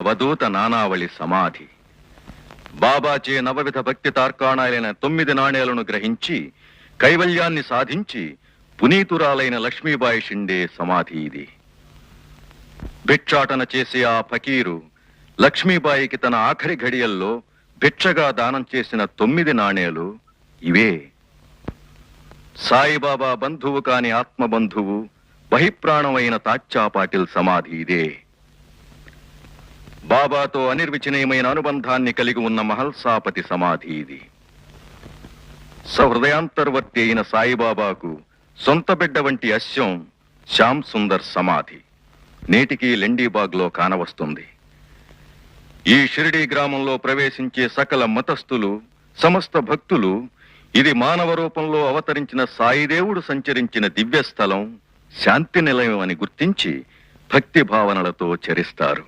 అవధూత నానావళి సమాధి. బాబాచే నవవిధ భక్తి తార్కాణాలైన 9 నాణేలను గ్రహించి కైవల్యాన్ని సాధించి పునీతురాలైన లక్ష్మీబాయి షిండే సమాధి ఇది. భిక్షాటన చేసే ఆ ఫకీరు లక్ష్మీబాయికి తన ఆఖరి ఘడియల్లో భిక్షగా దానం చేసిన 9 నాణేలు ఇవే. సాయిబాబా బంధువు కాని ఆత్మబంధువు బహిప్రాణమైన తాత్యా పాటిల్ సమాధి ఇదే. బాబాతో అనిర్వచనీయమైన అనుబంధాన్ని కలిగి ఉన్న మహల్సాపతి సమాధి ఇది. సహృదయాంతర్వర్తి అయిన సాయిబాబాకు సొంత బిడ్డ వంటి అశ్వం శ్యామ్ సుందర్ సమాధి నేటికి లెండీబాగ్లో కానవస్తుంది. ఈ షిరిడీ గ్రామంలో ప్రవేశించే సకల మతస్థులు, సమస్త భక్తులు ఇది మానవ రూపంలో అవతరించిన సాయిదేవుడు సంచరించిన దివ్యస్థలం, శాంతి నిలయం అని గుర్తించి భక్తి భావనలతో చరిస్తారు.